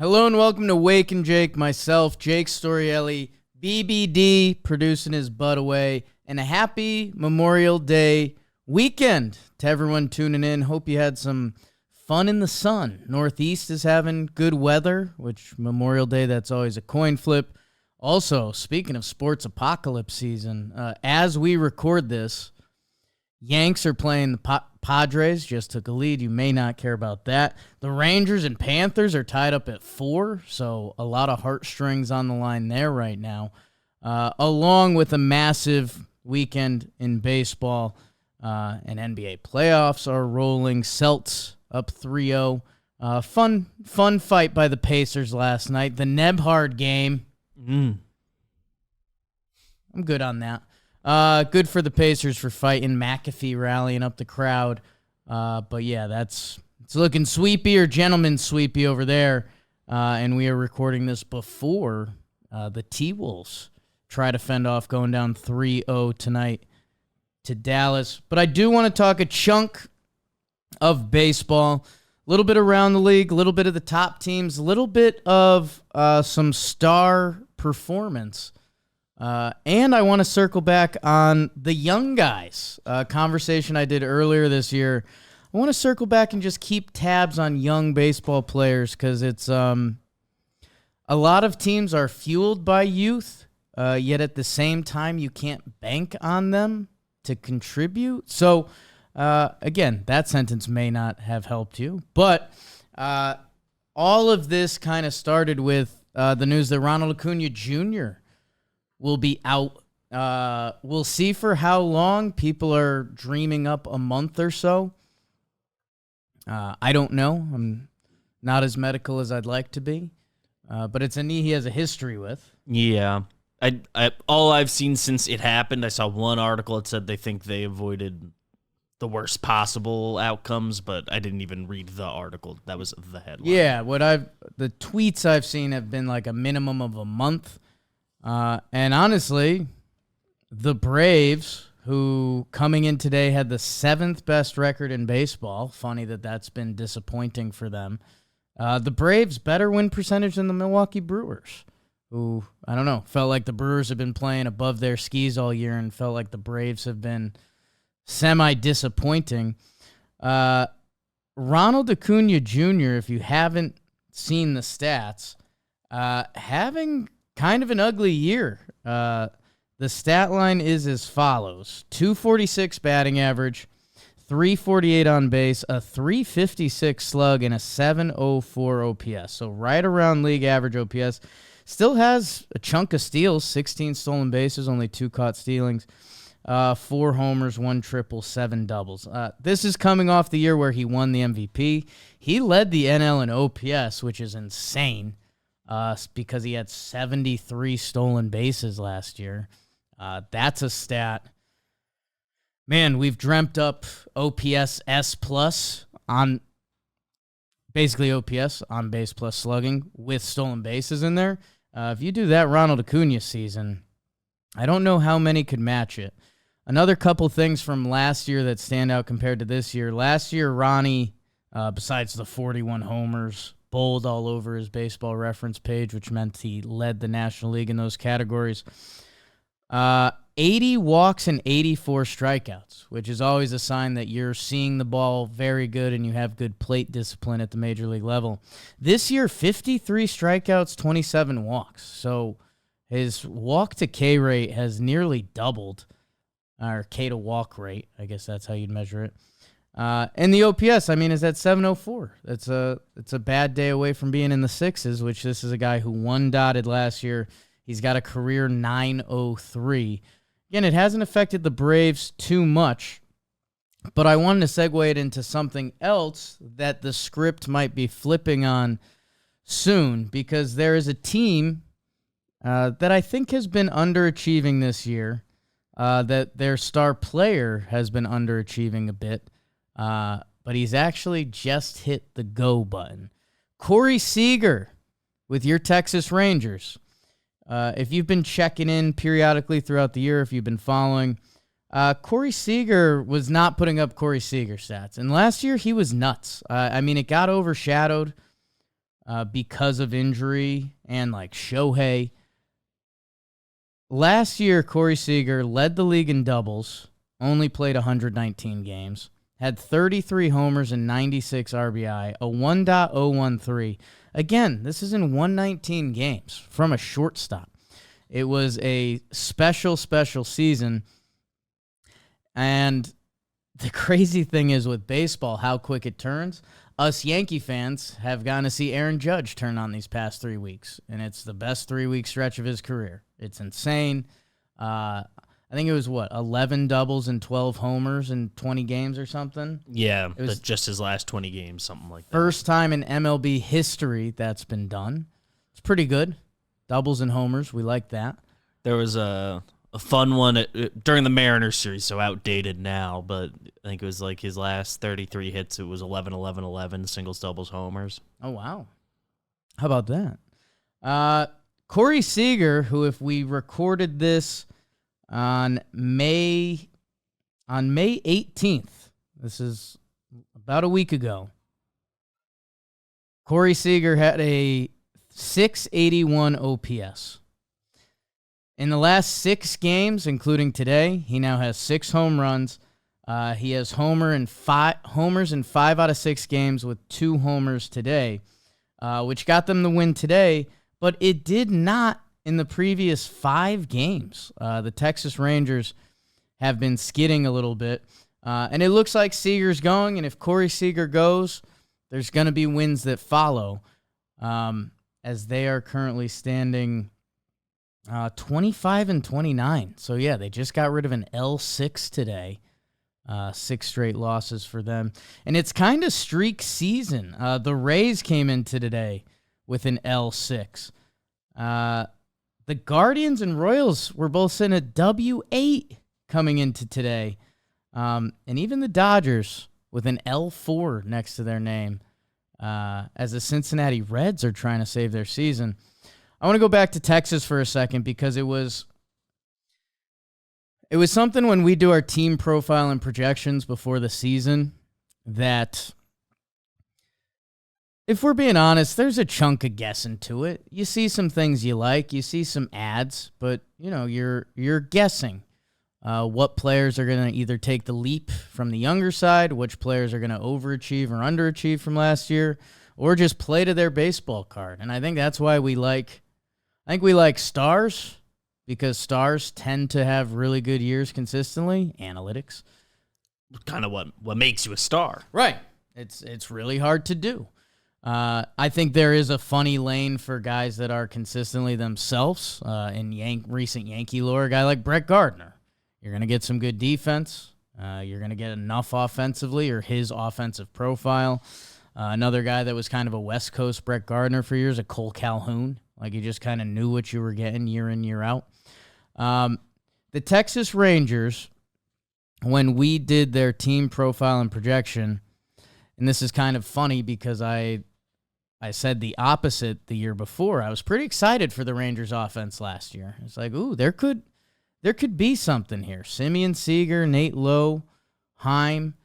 Hello and welcome to Talkin Jake, myself, Jake Storielli, BBD, producing his butt away, and a happy Memorial Day weekend to everyone tuning in. Hope you had some fun in the sun. Northeast is having good weather, which Memorial Day, that's always a coin flip. Also, speaking of sports apocalypse season, as we record this, Yanks are playing the Padres, just took a lead. You may not care about that. The Rangers and Panthers are tied up at 4, so a lot of heartstrings on the line there right now, along with a massive weekend in baseball. And NBA playoffs are rolling. Celts up 3-0. Fun fight by the Pacers last night. The Nebhard game. I'm good on that. Good for the Pacers for fighting. McAfee rallying up the crowd. But yeah, it's looking sweepy or gentleman sweepy over there. And we are recording this before the T-Wolves try to fend off going down 3-0 tonight to Dallas. But I do want to talk a chunk of baseball, a little bit around the league, a little bit of the top teams, a little bit of some star performance. And I want to circle back on the young guys, conversation I did earlier this year. I want to circle back and just keep tabs on young baseball players because it's a lot of teams are fueled by youth, yet at the same time you can't bank on them to contribute. So, again, that sentence may not have helped you, but all of this kind of started with the news that Ronald Acuna Jr. will be out. We'll see for how long. People are dreaming up a month or so. I don't know. I'm not as medical as I'd like to be, but it's a knee he has a history with. Yeah. All I've seen since it happened, I saw one article that said they think they avoided the worst possible outcomes, but I didn't even read the article. That was the headline. Yeah, the tweets I've seen have been like a minimum of a month. And honestly, the Braves, who coming in today had the 7th best record in baseball, funny that that's been disappointing for them. The Braves better win percentage than the Milwaukee Brewers, who, I don't know, felt like the Brewers have been playing above their skis all year and felt like the Braves have been semi-disappointing. Ronald Acuna Jr., if you haven't seen the stats, having kind of an ugly year. The stat line is as follows: 246 batting average, 348 on base, a 356 slug, and a 704 OPS. So right around league average OPS. Still has a chunk of steals, 16 stolen bases, only 2 caught stealings, 4 homers, 1 triple, 7 doubles. This is coming off the year where he won the MVP. He led the NL in OPS, which is insane. Because he had 73 stolen bases last year. That's a stat. Man, we've dreamt up OPS S+ on basically OPS, on base plus slugging, with stolen bases in there. If you do that Ronald Acuna season, I don't know how many could match it. Another couple things from last year that stand out compared to this year. Last year, Ronnie, besides the 41 homers, bold all over his baseball reference page, which meant he led the National League in those categories. 80 walks and 84 strikeouts, which is always a sign that you're seeing the ball very good and you have good plate discipline at the major league level. This year, 53 strikeouts, 27 walks. So his walk to K rate has nearly doubled, or K to walk rate. I guess that's how you'd measure it. And the OPS, I mean, is at 704. It's a bad day away from being in the 6s, which this is a guy who one-dotted last year. He's got a career 903. Again, it hasn't affected the Braves too much, but I wanted to segue it into something else that the script might be flipping on soon, because there is a team that I think has been underachieving this year, that their star player has been underachieving a bit. But he's actually just hit the go button. Corey Seager with your Texas Rangers. If you've been checking in periodically throughout the year, if you've been following, Corey Seager was not putting up Corey Seager stats. And last year, he was nuts. I mean, it got overshadowed because of injury and like Shohei. Last year, Corey Seager led the league in doubles, only played 119 games, had 33 homers and 96 RBI, a 1.013. Again, this is in 119 games from a shortstop. It was a special season. And the crazy thing is with baseball, how quick it turns. Us Yankee fans have gotten to see Aaron Judge turn on these past 3 weeks, and it's the best 3-week stretch of his career. It's insane. I think it was, 11 doubles and 12 homers in 20 games or something? Yeah, it was just his last 20 games, something like that. First time in MLB history that's been done. It's pretty good. Doubles and homers, we like that. There was a fun one during the Mariners series, so outdated now, but I think it was like his last 33 hits, it was 11, 11, 11, singles, doubles, homers. Oh, wow. How about that? Corey Seager, who if we recorded this on May 18th, this is about a week ago, Corey Seager had a 681 OPS. In the last 6 games, including today, he now has 6 home runs. He has homers in 5 out of 6 games with 2 homers today, which got them the win today, but it did not in the previous 5 games. The Texas Rangers have been skidding a little bit, and it looks like Seager's going, and if Corey Seager goes, there's going to be wins that follow, as they are currently standing 25 and 29. So, yeah, they just got rid of an L6 today. 6 straight losses for them. And it's kind of streak season. The Rays came into today with an L6. The Guardians and Royals were both sitting at W8 coming into today. And even the Dodgers with an L4 next to their name, as the Cincinnati Reds are trying to save their season. I want to go back to Texas for a second because it was something when we do our team profile and projections before the season that, if we're being honest, there's a chunk of guessing to it. You see some things you like, you see some ads, but you're guessing what players are going to either take the leap from the younger side, which players are going to overachieve or underachieve from last year, or just play to their baseball card. And I think that's why we like stars, because stars tend to have really good years consistently. Analytics. Kind of what makes you a star. Right. It's really hard to do. I think there is a funny lane for guys that are consistently themselves. In recent Yankee lore, a guy like Brett Gardner. You're going to get some good defense. You're going to get enough offensively, or his offensive profile. Another guy that was kind of a West Coast Brett Gardner for years, a Cole Calhoun. Like, you just kind of knew what you were getting year in, year out. The Texas Rangers, when we did their team profile and projection, and this is kind of funny because I said the opposite the year before. I was pretty excited for the Rangers offense last year. It's like, ooh, there could be something here. Simeon Seager, Nate Lowe, Heim,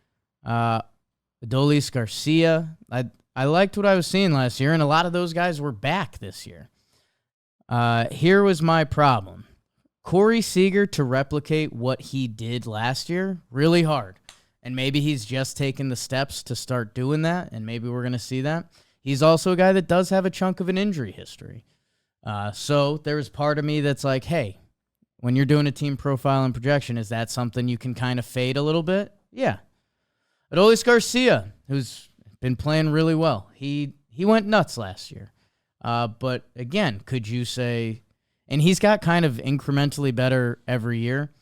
Adolis Garcia. I liked what I was seeing last year, and a lot of those guys were back this year. Here was my problem. Corey Seager to replicate what he did last year, really hard. And maybe he's just taken the steps to start doing that, and maybe we're going to see that. He's also a guy that does have a chunk of an injury history. So there's part of me that's like, hey, when you're doing a team profile and projection, is that something you can kind of fade a little bit? Yeah. Adolis Garcia, who's been playing really well. He went nuts last year. But again, could you say, and he's got kind of incrementally better every year,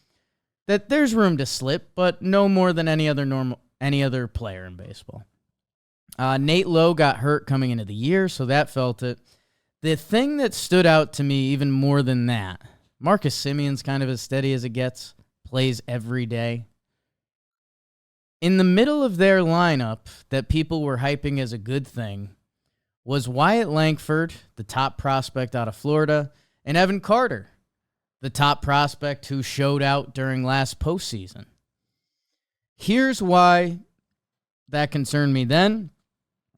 that there's room to slip, but no more than any other player in baseball. Nate Lowe got hurt coming into the year, so that felt it. The thing that stood out to me even more than that, Marcus Simeon's kind of as steady as it gets, plays every day. In the middle of their lineup that people were hyping as a good thing was Wyatt Langford, the top prospect out of Florida, and Evan Carter, the top prospect who showed out during last postseason. Here's why that concerned me then,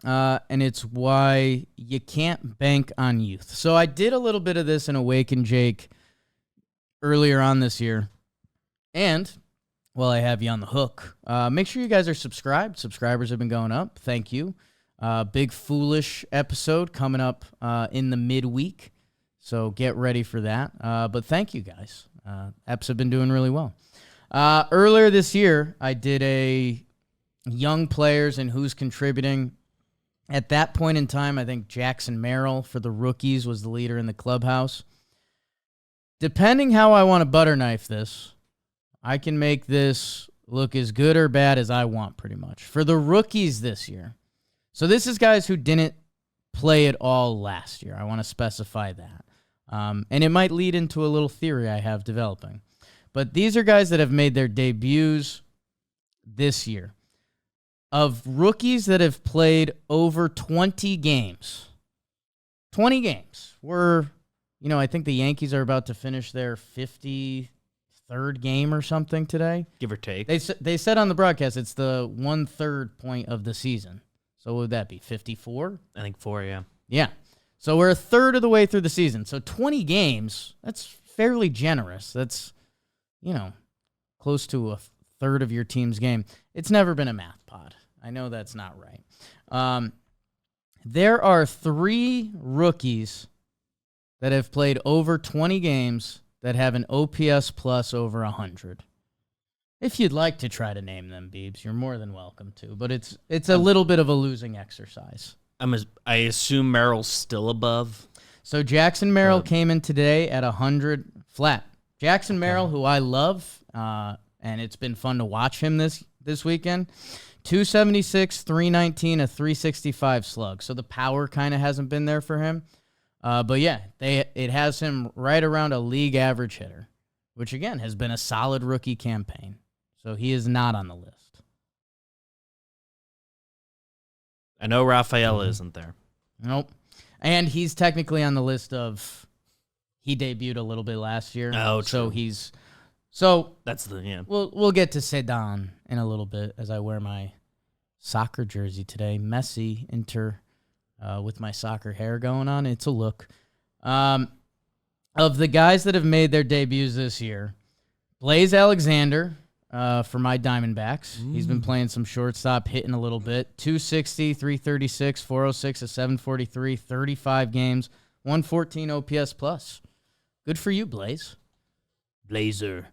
and it's why you can't bank on youth. So I did a little bit of this in Talkin Jake earlier on this year, and while I have you on the hook, make sure you guys are subscribed. Subscribers have been going up. Thank you. Big Foolish episode coming up in the midweek, so get ready for that. But thank you guys. Eps have been doing really well. Earlier this year, I did a young players and who's contributing. At that point in time, I think Jackson Merrill for the rookies was the leader in the clubhouse. Depending how I want to butter knife this, I can make this look as good or bad as I want pretty much. For the rookies this year, so this is guys who didn't play at all last year. I want to specify that. And it might lead into a little theory I have developing. But these are guys that have made their debuts this year. Of rookies that have played over 20 games. 20 games. I think the Yankees are about to finish their 53rd game or something today. Give or take. They said on the broadcast it's the 1/3 point of the season. So what would that be, 54? I think 4, yeah. Yeah. So we're a third of the way through the season. So 20 games, that's fairly generous. That's, close to a third of your team's game. It's never been a math pod. I know that's not right. There are 3 rookies that have played over 20 games that have an OPS plus over 100. If you'd like to try to name them, Beebs, you're more than welcome to. But it's a little bit of a losing exercise. I assume Merrill's still above. So Jackson Merrill came in today at 100 flat. Jackson Merrill, who I love, and it's been fun to watch him this weekend. 276, 319, a 365 slug. So the power kind of hasn't been there for him. But yeah, it has him right around a league average hitter, which again has been a solid rookie campaign. So he is not on the list. I know Rafael isn't there. Nope. And he's technically on the list of he debuted a little bit last year. Oh, true. So that's the We'll get to Sedan in a little bit as I wear my soccer jersey today. Messi with my soccer hair going on. It's a look. Of the guys that have made their debuts this year, Blaze Alexander for my Diamondbacks. He's been playing some shortstop, hitting a little bit. 260, 336, 406, a 743, 35 games, 114 OPS plus. Good for you, Blaze. Blazer.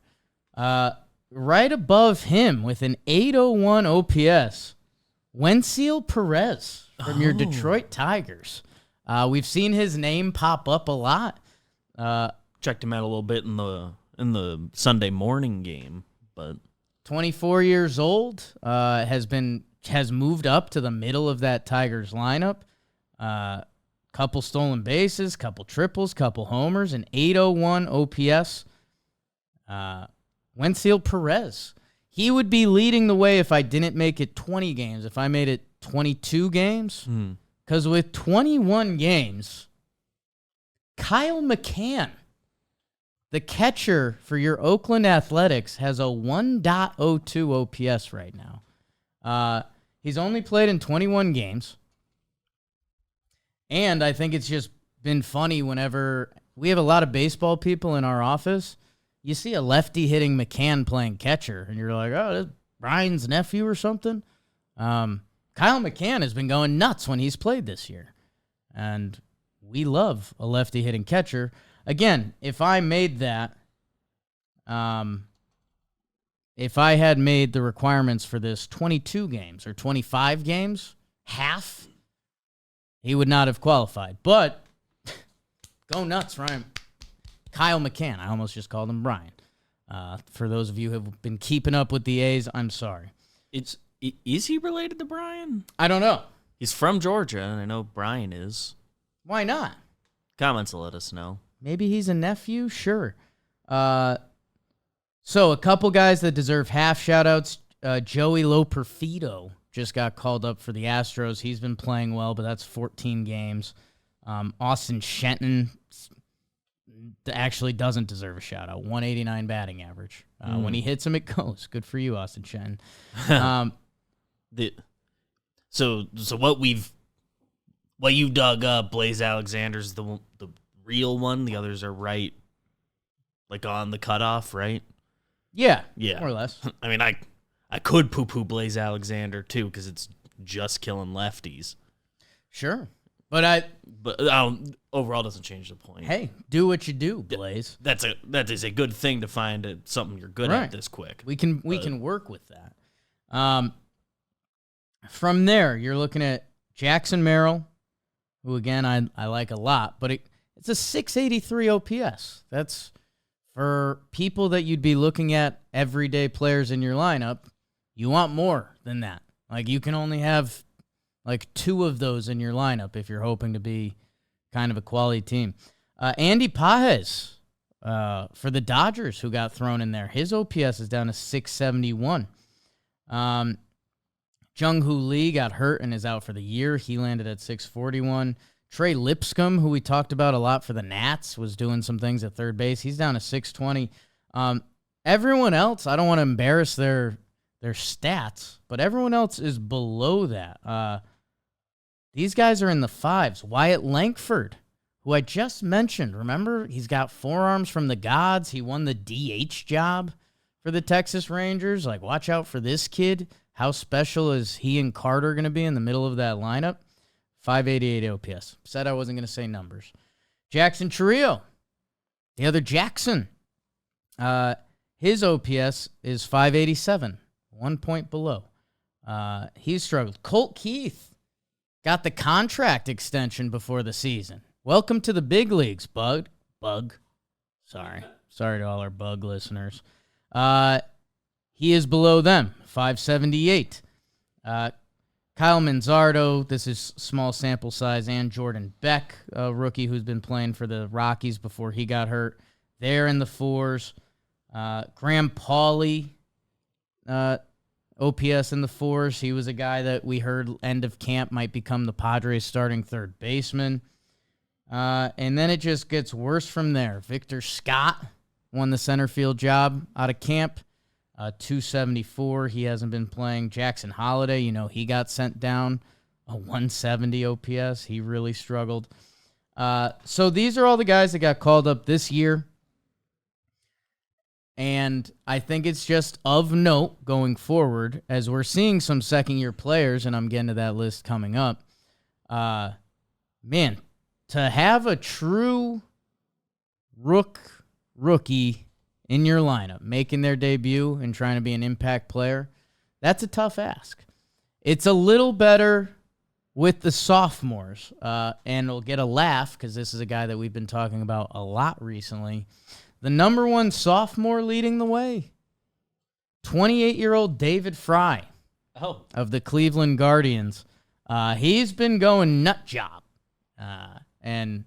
Right above him with an 801 OPS, Wensiel Perez from your Detroit Tigers. We've seen his name pop up a lot. Checked him out a little bit in the Sunday morning game, but 24 years old, has moved up to the middle of that Tigers lineup. Couple stolen bases, couple triples, couple homers, an 801 OPS. Wensiel Perez. He would be leading the way if I didn't make it 20 games, if I made it 22 games. Because with 21 games, Kyle McCann, the catcher for your Oakland Athletics, has a 1.02 OPS right now. He's only played in 21 games. And I think it's just been funny whenever we have a lot of baseball people in our office. You see a lefty hitting McCann playing catcher, and you're like, oh, that's Brian's nephew or something. Kyle McCann has been going nuts when he's played this year. And we love a lefty hitting catcher. Again, if I made that, if I had made the requirements for this 22 games or 25 games, half, he would not have qualified. But go nuts, Ryan. Kyle McCann. I almost just called him Brian. For those of you who have been keeping up with the A's, I'm sorry. Is he related to Brian? I don't know. He's from Georgia, and I know Brian is. Why not? Comments will let us know. Maybe he's a nephew? Sure. So a couple guys that deserve half shout-outs. Joey Loperfido just got called up for the Astros. He's been playing well, but that's 14 games. Austin Shenton actually doesn't deserve a shout-out. 189 batting average. When he hits him, it goes. Good for you, Austin Shenton. So what you dug up, Blaze Alexander's the real one. The others are right, like on the cutoff, right? Yeah, Yeah, more or less. I mean, I could poo-poo Blaze Alexander too because it's just killing lefties. Sure, but overall doesn't change the point. Hey, do what you do, Blaze. That is a good thing to find something you're good at this quick. We can work with that. From there, you're looking at Jackson Merrill, who again I like a lot, but it's a 683 OPS. That's for people that you'd be looking at everyday players in your lineup. You want more than that. Like, you can only have like 2 of those in your lineup if you're hoping to be kind of a quality team. Andy Pages for the Dodgers, who got thrown in there. His OPS is down to 671. Jung-Hoo Lee got hurt and is out for the year. He landed at 641. Trey Lipscomb, who we talked about a lot for the Nats, was doing some things at third base. He's down to 620. Everyone else, I don't want to embarrass their stats, but everyone else is below that. These guys are in the 5s. Wyatt Langford, who I just mentioned. Remember, he's got forearms from the gods. He won the DH job for the Texas Rangers. Like, watch out for this kid. How special is he and Carter going to be in the middle of that lineup? 588 OPS. Said I wasn't going to say numbers. Jackson Chourio, the other Jackson. His OPS is 587, 1 point below. He's struggled. Colt Keith got the contract extension before the season. Welcome to the big leagues, Bug. Sorry to all our Bug listeners. He is below them, 578. Kyle Manzardo, this is small sample size, and Jordan Beck, a rookie who's been playing for the Rockies before he got hurt. They're in the 4s. Graham Pauley, OPS in the 4s. He was a guy that we heard end of camp might become the Padres' starting third baseman. And then it just gets worse from there. Victor Scott won the center field job out of camp. 274. He hasn't been playing. Jackson Holiday, he got sent down. A 170 OPS. He really struggled. So these are all the guys that got called up this year. And I think it's just of note going forward as we're seeing some second-year players, and I'm getting to that list coming up. Man, to have a true rookie in your lineup, making their debut and trying to be an impact player, that's a tough ask. It's a little better with the sophomores, and we'll get a laugh because this is a guy that we've been talking about a lot recently. The number 1 sophomore leading the way, 28-year-old David Fry of the Cleveland Guardians. He's been going nut job, and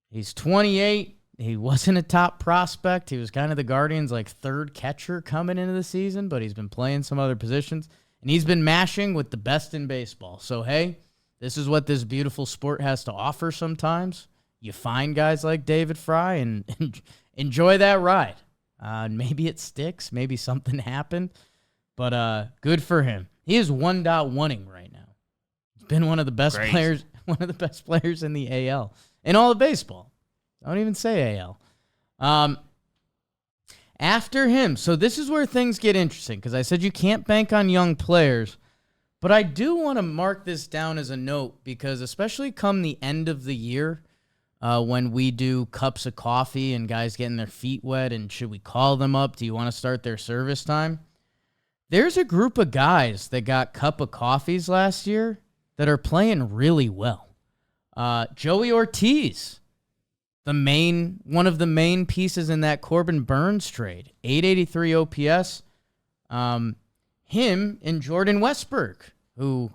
he's 28. He wasn't a top prospect. He was kind of the Guardians' third catcher coming into the season, but he's been playing some other positions, and he's been mashing with the best in baseball. So, hey, this is what this beautiful sport has to offer sometimes. You find guys like David Fry and enjoy that ride. Maybe it sticks. Maybe something happened, but good for him. He is 1.1ing right now. He's been one of the best players in the AL in all of baseball. Don't even say AL. After him, so this is where things get interesting because I said you can't bank on young players, but I do want to mark this down as a note because especially come the end of the year when we do cups of coffee and guys getting their feet wet and should we call them up? Do you want to start their service time? There's a group of guys that got cup of coffees last year that are playing really well. Joey Ortiz, one of the main pieces in that Corbin Burns trade, 883 OPS. Him and Jordan Westberg, who,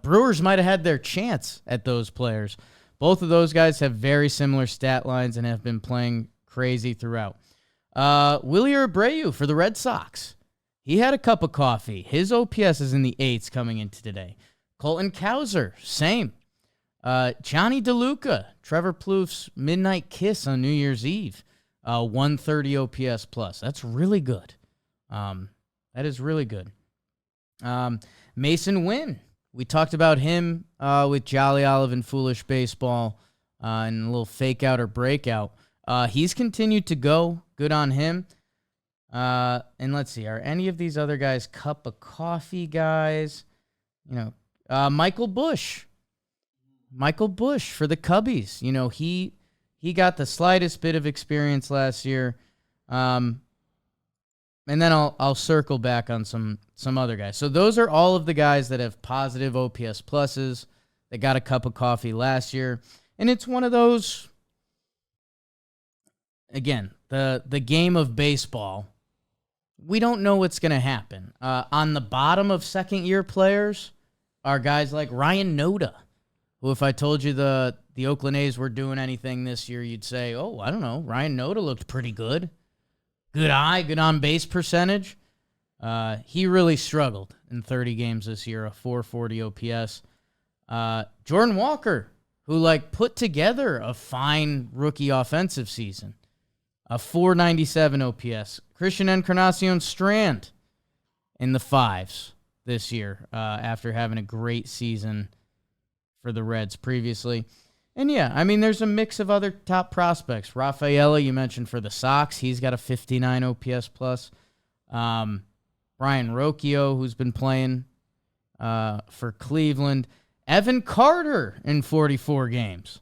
Brewers might have had their chance at those players. Both of those guys have very similar stat lines and have been playing crazy throughout. Willie Abreu for the Red Sox. He had a cup of coffee. His OPS is in the 8s coming into today. Colton Cowser, same. Johnny DeLuca, Trevor Plouffe's midnight kiss on New Year's Eve, 130 OPS plus. That's really good. That is really good. Mason Wynn, We talked about him with Jolly Olive and Foolish Baseball and a little fake out or breakout. He's continued to go. Good on him. And let's see, are any of these other guys cup of coffee guys? Michael Bush. Michael Bush for the Cubbies. He got the slightest bit of experience last year. And then I'll circle back on some other guys. So those are all of the guys that have positive OPS pluses that got a cup of coffee last year. And it's one of those, again, the game of baseball. We don't know what's going to happen. On the bottom of second-year players are guys like Ryan Noda, who if I told you the Oakland A's were doing anything this year, you'd say, oh, I don't know, Ryan Noda looked pretty good. Good eye, good on-base percentage. He really struggled in 30 games this year, a 440 OPS. Jordan Walker, who put together a fine rookie offensive season, a 497 OPS. Christian Encarnacion Strand in the fives this year after having a great season for the Reds previously. And yeah, I mean, there's a mix of other top prospects. Rafaela, you mentioned for the Sox, he's got a 59 OPS plus. Brian Rocchio, who's been playing for Cleveland. Evan Carter in 44 games.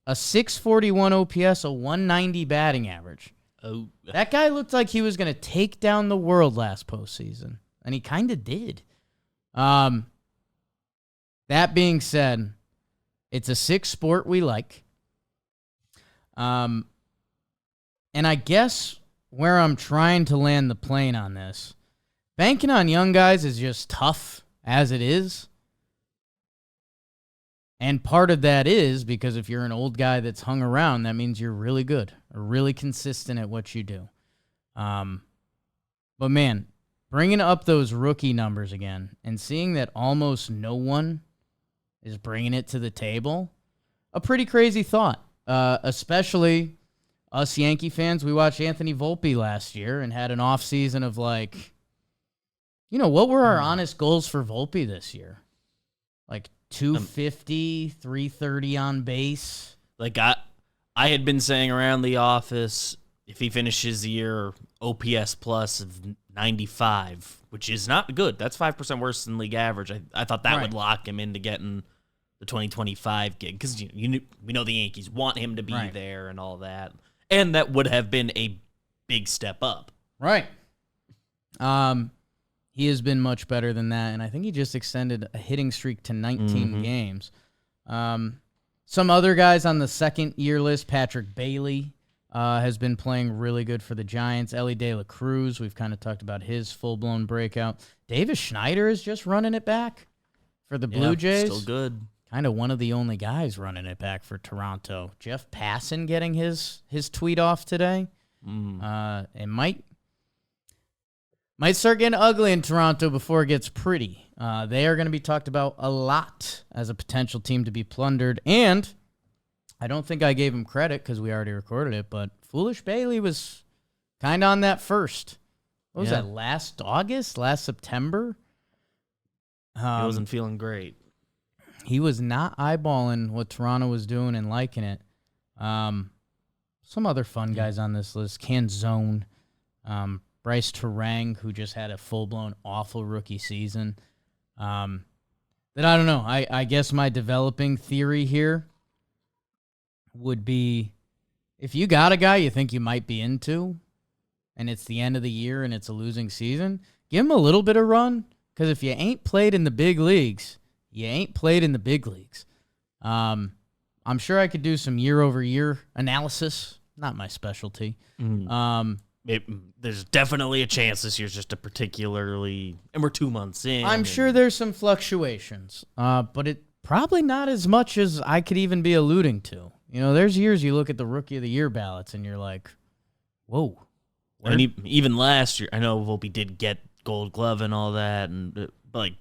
A 641 OPS, a 190 batting average. Oh, that guy looked like he was going to take down the world last postseason, and he kind of did. That being said, it's a sick sport we like. And I guess where I'm trying to land the plane on this, banking on young guys is just tough as it is. And part of that is because if you're an old guy that's hung around, that means you're really good or really consistent at what you do. But man, bringing up those rookie numbers again and seeing that almost no one is bringing it to the table, a pretty crazy thought, especially us Yankee fans. We watched Anthony Volpe last year and had an offseason of what were our honest goals for Volpe this year? 250, 330 on base. I had been saying around the office, if he finishes the year OPS plus of 95, which is not good. That's 5% worse than league average. I thought that would lock him into getting the 2025 gig because we know the Yankees want him to be there and all that. And that would have been a big step up. Right. He has been much better than that, and I think he just extended a hitting streak to 19 games. Some other guys on the second-year list, Patrick Bailey has been playing really good for the Giants. Ellie De La Cruz, we've kind of talked about his full-blown breakout. Davis Schneider is just running it back for the Blue Jays. Still good. Kind of one of the only guys running it back for Toronto. Jeff Passan getting his tweet off today. It might start getting ugly in Toronto before it gets pretty. They are going to be talked about a lot as a potential team to be plundered. And I don't think I gave him credit because we already recorded it, but Foolish Bailey was kind of on that first. What was that, last August? Last September? He wasn't feeling great. He was not eyeballing what Toronto was doing and liking it. Some other fun guys on this list. Canzone. Bryce Terang, who just had a full-blown awful rookie season. That I don't know. I guess my developing theory here would be if you got a guy you think you might be into and it's the end of the year and it's a losing season, give him a little bit of run because if you ain't played in the big leagues, you ain't played in the big leagues. I'm sure I could do some year-over-year analysis. Not my specialty. There's definitely a chance this year's just a particularly, and we're 2 months in. I'm sure there's some fluctuations, but it probably not as much as I could even be alluding to. There's years you look at the Rookie of the Year ballots and you're like, whoa. And even last year, I know Volpe did get Gold Glove and all that, but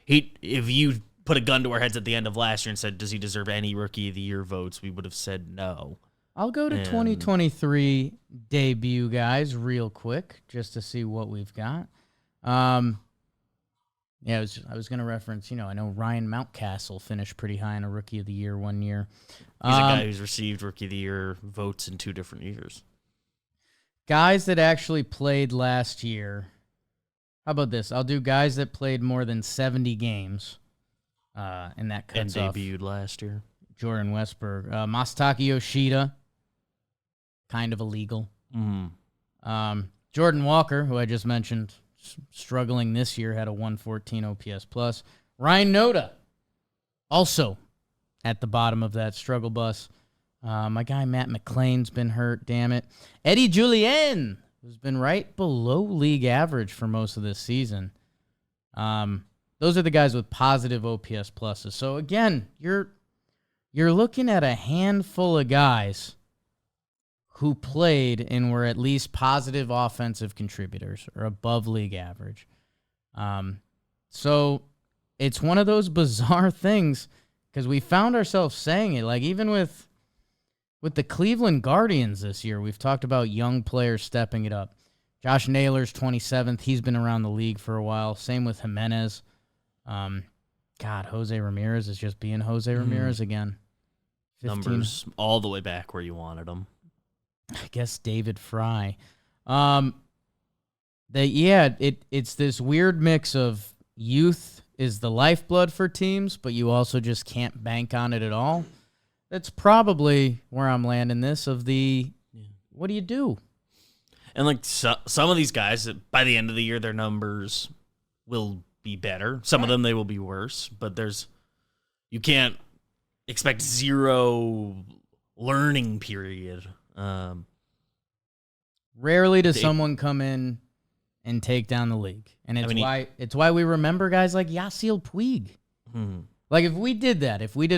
if you put a gun to our heads at the end of last year and said, does he deserve any Rookie of the Year votes, we would have said no. I'll go to 2023 debut guys real quick just to see what we've got. Yeah, I was going to reference, I know Ryan Mountcastle finished pretty high in a Rookie of the Year one year. He's a guy who's received Rookie of the Year votes in 2 different years. Guys that actually played last year. How about this? I'll do guys that played more than 70 games. And that cuts off debuted last year. Jordan Westberg. Masataka Yoshida. Kind of illegal. Mm-hmm. Jordan Walker, who I just mentioned, struggling this year, had a 114 OPS plus. Ryan Noda, also at the bottom of that struggle bus. My guy Matt McClain's been hurt, damn it. Eddie Julien, who's been right below league average for most of this season. Those are the guys with positive OPS pluses. So again, you're looking at a handful of guys who played and were at least positive offensive contributors or above league average. So it's one of those bizarre things because we found ourselves saying it. Like even with the Cleveland Guardians this year, we've talked about young players stepping it up. Josh Naylor's 27th. He's been around the league for a while. Same with Jimenez. Jose Ramirez is just being Jose Ramirez again. 15. Numbers all the way back where you wanted them. I guess David Fry. It's this weird mix of youth is the lifeblood for teams, but you also just can't bank on it at all. That's probably where I'm landing this what do you do? And like some of these guys, by the end of the year, their numbers will be better. Some of them, they will be worse, but you can't expect zero learning period. Rarely does someone come in and take down the league, and it's why we remember guys like Yasiel Puig. Like if we did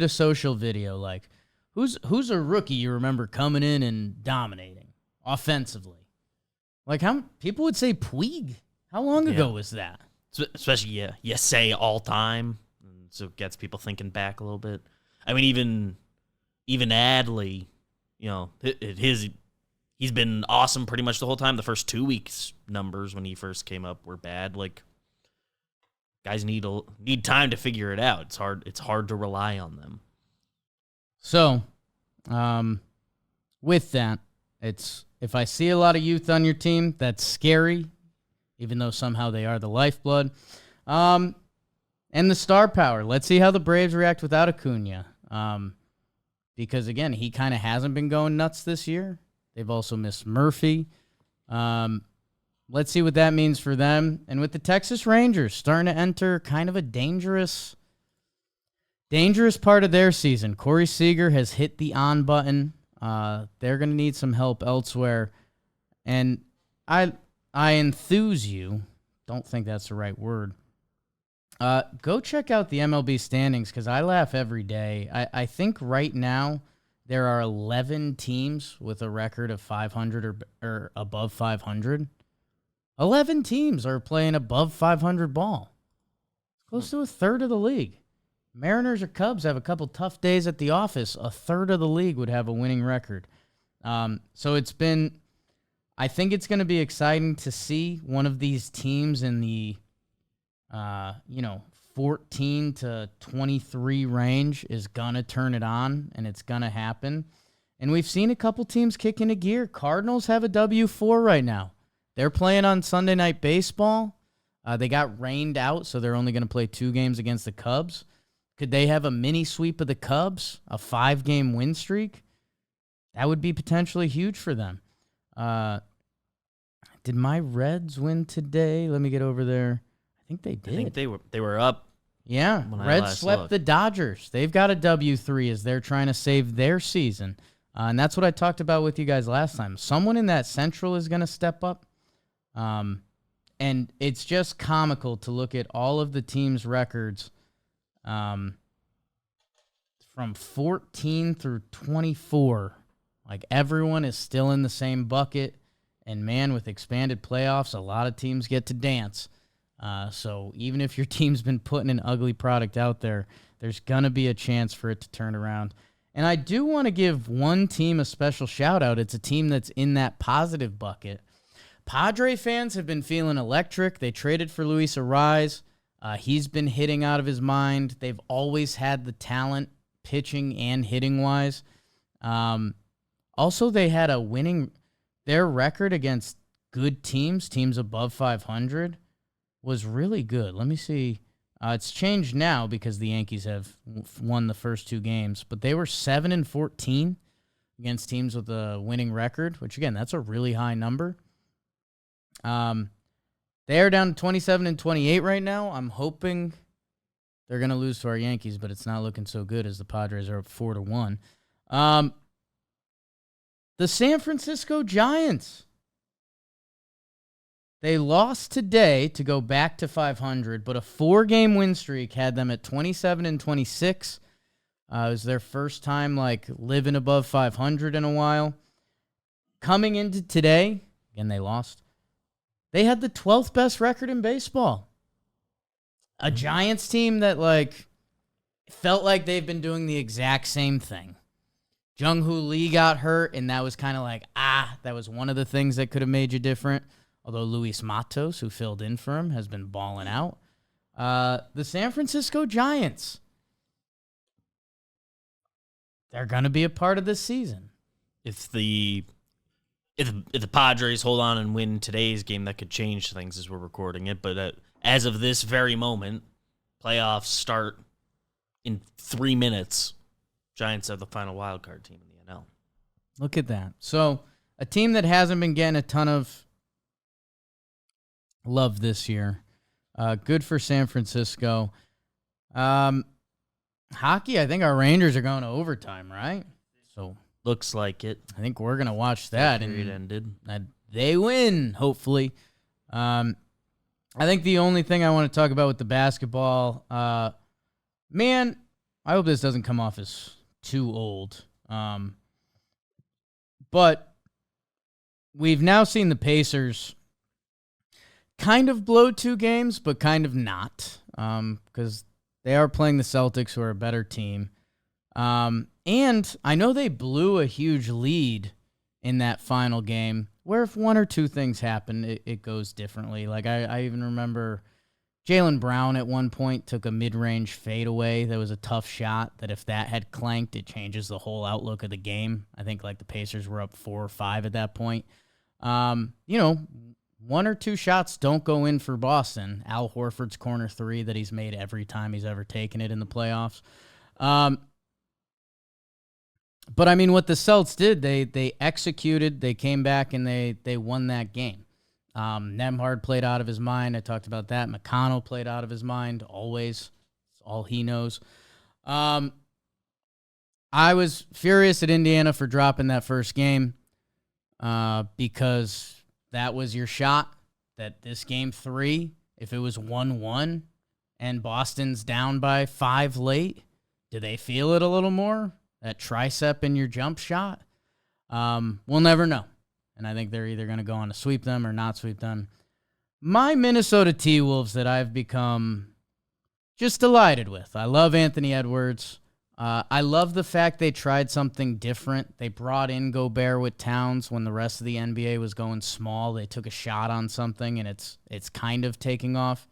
a social video, like who's a rookie you remember coming in and dominating offensively? Like how people would say Puig. How long ago was that? Especially you say all time, so it gets people thinking back a little bit. I mean, even Adley. He's been awesome pretty much the whole time. The first 2 weeks numbers when he first came up were bad. Like guys need time to figure it out. It's hard to rely on them. So, with that, if I see a lot of youth on your team, that's scary, even though somehow they are the lifeblood. And the star power. Let's see how the Braves react without Acuna. Because, again, he kind of hasn't been going nuts this year. They've also missed Murphy. Let's see what that means for them. And with the Texas Rangers starting to enter kind of a dangerous part of their season. Corey Seager has hit the on button. They're going to need some help elsewhere. And I enthuse you. Don't think that's the right word. Go check out the MLB standings because I laugh every day. I think right now there are 11 teams with a record of 500 or above 500. 11 teams are playing above 500 ball. Close to a third of the league. Mariners or Cubs have a couple tough days at the office. A third of the league would have a winning record. So I think it's going to be exciting to see one of these teams in the 14 to 23 range is going to turn it on, and it's going to happen. And we've seen a couple teams kick into gear. Cardinals have a W4 right now. They're playing on Sunday Night Baseball. They got rained out, so they're only going to play 2 games against the Cubs. Could they have a mini sweep of the Cubs, a 5-game win streak? That would be potentially huge for them. Did my Reds win today? Let me get over there. I think they did. I think they were up. Yeah, Reds swept the Dodgers. They've got a W3 as they're trying to save their season. And that's what I talked about with you guys last time. Someone in that Central is going to step up. And it's just comical to look at all of the teams' records from 14 through 24. Like, everyone is still in the same bucket. And, man, with expanded playoffs, a lot of teams get to dance. So even if your team's been putting an ugly product out there, there's going to be a chance for it to turn around. And I do want to give one team a special shout-out. It's a team that's in that positive bucket. Padre fans have been feeling electric. They traded for Luis Arraez. He's been hitting out of his mind. They've always had the talent, pitching and hitting-wise. Also, they had a winning – their record against good teams above 500, was really good. Let me see. It's changed now because the Yankees have won the first 2 games, but they were 7-14 against teams with a winning record, which, again, that's a really high number. They are down to 27-28 right now. I'm hoping they're going to lose to our Yankees, but it's not looking so good as the Padres are up 4-1. The San Francisco Giants. They lost today to go back to 500, but a 4-game win streak had them at 27-26. It was their first time living above 500 in a while. Coming into today, again, they lost. They had the 12th best record in baseball. A Giants team that felt like they've been doing the exact same thing. Jung-Hoo Lee got hurt, and that was kind of that was one of the things that could have made you different. Although Luis Matos, who filled in for him, has been balling out. The San Francisco Giants, they're going to be a part of this season. If the Padres hold on and win today's game, that could change things as we're recording it. But as of this very moment, playoffs start in 3 minutes. Giants are the final wild card team in the NL. Look at that. So a team that hasn't been getting a ton of love this year. Good for San Francisco. Hockey, I think our Rangers are going to overtime, right? So looks like it. I think we're going to watch that. And it ended. They win, hopefully. I think the only thing I want to talk about with the basketball, man, I hope this doesn't come off as too old. But we've now seen the Pacers kind of blow 2 games, but kind of not, because they are playing the Celtics, who are a better team. And I know they blew a huge lead in that final game, where if 1 or 2 things happen, it goes differently. I even remember Jaylen Brown at one point took a mid-range fadeaway that was a tough shot, that if that had clanked, it changes the whole outlook of the game. I think the Pacers were up 4 or 5 at that point. 1 or 2 shots don't go in for Boston. Al Horford's corner 3 that he's made every time he's ever taken it in the playoffs. But, I mean, what the Celts did, they executed, they came back, and they won that game. Nembhard played out of his mind. I talked about that. McConnell played out of his mind, always. It's all he knows. I was furious at Indiana for dropping that first game because that was your shot, that this game 3, if it was 1-1 and Boston's down by 5 late, do they feel it a little more? That tricep in your jump shot? We'll never know. And I think they're either going to go on to sweep them or not sweep them. My Minnesota T-Wolves that I've become just delighted with. I love Anthony Edwards. I love the fact they tried something different. They brought in Gobert with Towns when the rest of the NBA was going small. They took a shot on something, and it's kind of taking off.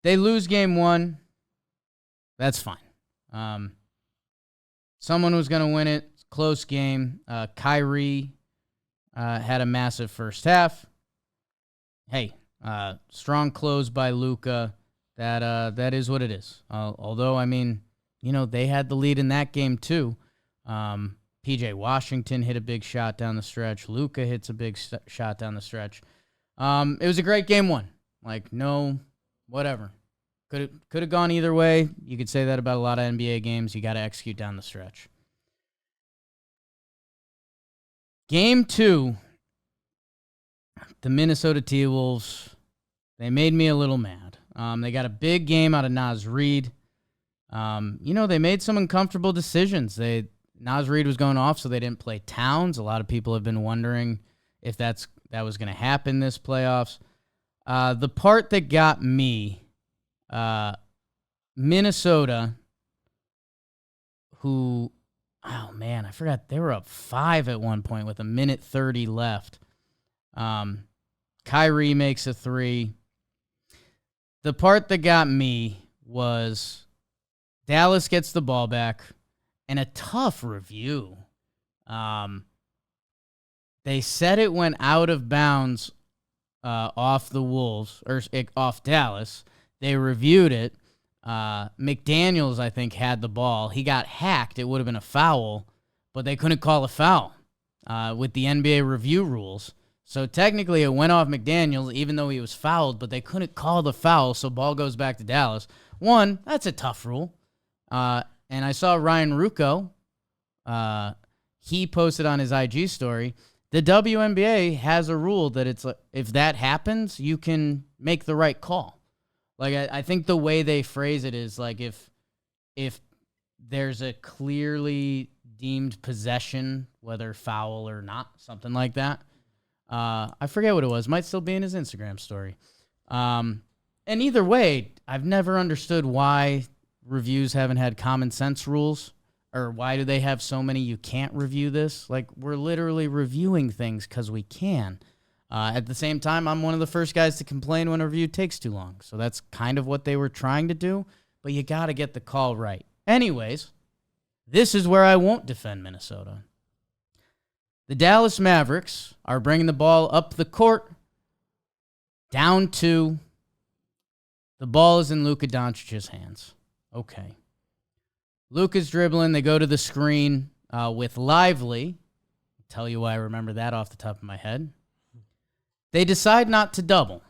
They lose game 1. That's fine. Someone was going to win it. Close game. Kyrie had a massive first half. Hey, strong close by Luka. That is what it is. Although, I mean, they had the lead in that game too. P.J. Washington hit a big shot down the stretch. Luka hits a big shot down the stretch. It was a great game 1. No, whatever. Could have gone either way. You could say that about a lot of NBA games. You got to execute down the stretch. Game 2, the Minnesota T-Wolves, they made me a little mad. They got a big game out of Naz Reid. They made some uncomfortable decisions. Naz Reid was going off, so they didn't play Towns. A lot of people have been wondering if that was going to happen this playoffs. The part that got me, Minnesota, who, oh man, I forgot they were up 5 at one point with 1:30 left. Kyrie makes a 3. The part that got me was Dallas gets the ball back and a tough review. They said it went out of bounds off the Wolves, or off Dallas. They reviewed it. McDaniels, I think, had the ball. He got hacked. It would have been a foul, but they couldn't call a foul with the NBA review rules. So technically it went off McDaniels, even though he was fouled, but they couldn't call the foul, so ball goes back to Dallas. One, that's a tough rule. And I saw Ryan Rucco. He posted on his IG story, the WNBA has a rule that it's like, if that happens, you can make the right call. Like, I think the way they phrase it is like if there's a clearly deemed possession, whether foul or not, something like that. I forget what it was. Might still be in his Instagram story. And either way, I've never understood why reviews haven't had common sense rules. Or why do they have so many you can't review this? Like, we're literally reviewing things because we can. At the same time, I'm one of the first guys to complain when a review takes too long. So that's kind of what they were trying to do. But you got to get the call right. Anyways, this is where I won't defend Minnesota. The Dallas Mavericks are bringing the ball up the court, down 2. The ball is in Luka Doncic's hands. Okay. Luka's dribbling. They go to the screen with Lively. I'll tell you why I remember that off the top of my head. They decide not to double.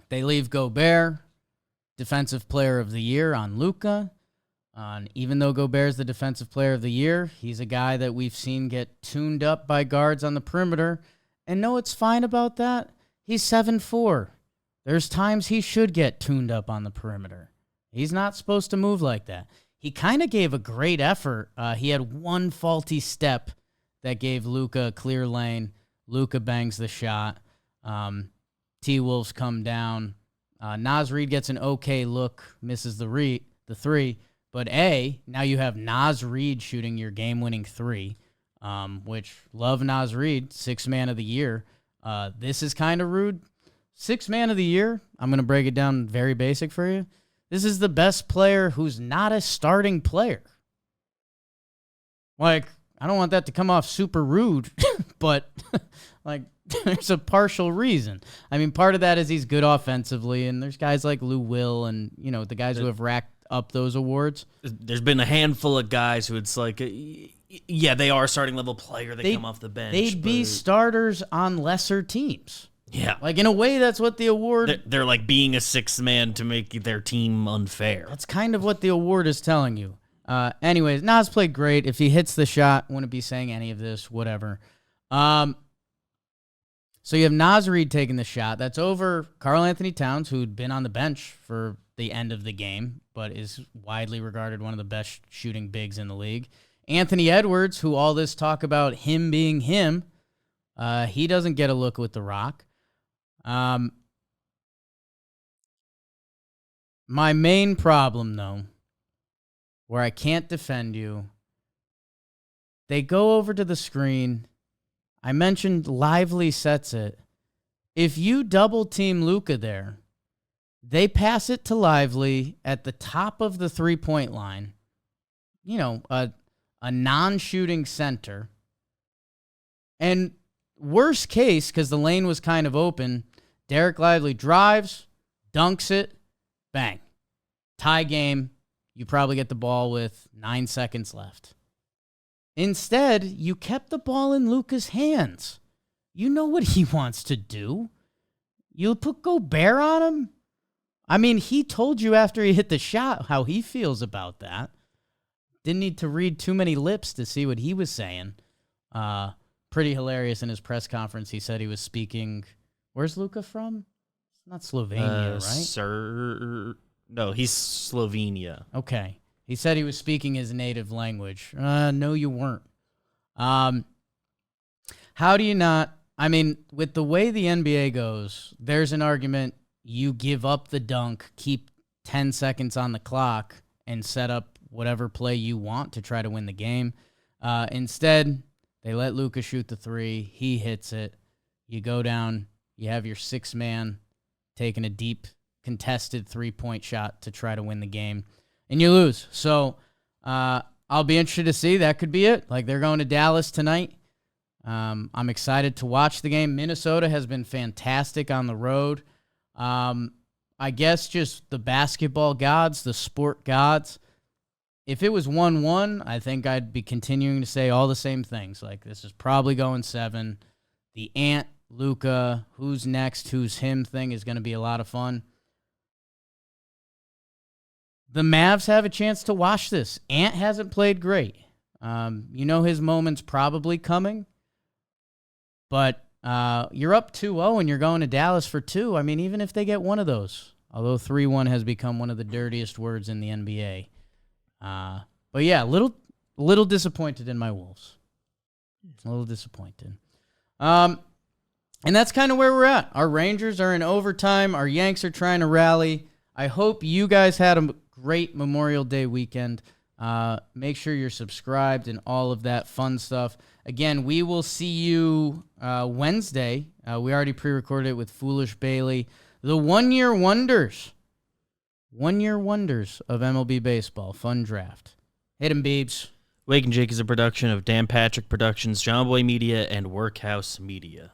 They leave Gobert, Defensive Player of the Year, on Luka. Even though Gobert's the Defensive Player of the Year, he's a guy that we've seen get tuned up by guards on the perimeter. And know what's fine about that? He's 7'4". There's times he should get tuned up on the perimeter. He's not supposed to move like that. He kind of gave a great effort. He had one faulty step that gave Luka a clear lane. Luka bangs the shot. T-Wolves come down. Naz Reid gets an okay look, misses the three. But now you have Naz Reid shooting your game-winning 3, which, love Naz Reid, 6th man of the year. This is kind of rude. 6th man of the year, I'm going to break it down very basic for you. This is the best player who's not a starting player. Like, I don't want that to come off super rude, but, like, there's a partial reason. I mean, part of that is he's good offensively, and there's guys like Lou Will and, the guys who have racked up those awards. There's been a handful of guys who it's like, yeah, they are a starting level player. They come off the bench. They'd be starters on lesser teams. Yeah. Like, in a way, that's what the award... They're like being a 6th man to make their team unfair. That's kind of what the award is telling you. Anyways, Nas played great. If he hits the shot, wouldn't be saying any of this, whatever. So you have Naz Reid taking the shot. That's over Karl Anthony Towns, who'd been on the bench for the end of the game, but is widely regarded one of the best shooting bigs in the league. Anthony Edwards, who all this talk about him being him, he doesn't get a look with the rock. My main problem, though, where I can't defend you, they go over to the screen. I mentioned Lively sets it. If you double team Luka there, they pass it to Lively at the top of the 3-point line. A non-shooting center. And worst case, because the lane was kind of open, Derek Lively drives, dunks it, bang. Tie game. You probably get the ball with 9 seconds left. Instead, you kept the ball in Luka's hands. You know what he wants to do. You put Gobert on him? I mean, he told you after he hit the shot how he feels about that. Didn't need to read too many lips to see what he was saying. Pretty hilarious in his press conference. He said he was speaking... Where's Luka from? It's not Slovenia, right? No, he's Slovenia. Okay. He said he was speaking his native language. No, you weren't. How do you not... I mean, with the way the NBA goes, there's an argument you give up the dunk, keep 10 seconds on the clock, and set up whatever play you want to try to win the game. Instead, they let Luka shoot the 3. He hits it. You go down. You have your 6-man taking a deep contested 3-point shot to try to win the game, and you lose. So I'll be interested to see. That could be it. Like, they're going to Dallas tonight. I'm excited to watch the game. Minnesota has been fantastic on the road. I guess just the basketball gods, the sport gods. If it was 1-1, I think I'd be continuing to say all the same things. Like, this is probably going 7. The Ant, Luka, who's next, who's him thing is going to be a lot of fun. The Mavs have a chance to watch this. Ant hasn't played great. His moment's probably coming. But you're up 2-0 and you're going to Dallas for 2. I mean, even if they get one of those, although 3-1 has become one of the dirtiest words in the NBA. But yeah, a little disappointed in my Wolves. A little disappointed. And that's kind of where we're at. Our Rangers are in overtime. Our Yanks are trying to rally. I hope you guys had a great Memorial Day weekend. Make sure you're subscribed and all of that fun stuff. Again, we will see you Wednesday. We already pre-recorded it with Foolish Bailey. The one-year wonders. One-year wonders of MLB baseball. Fun draft. Hit 'em, Beebs. Talkin Jake is a production of Dan Patrick Productions, John Boy Media, and Workhouse Media.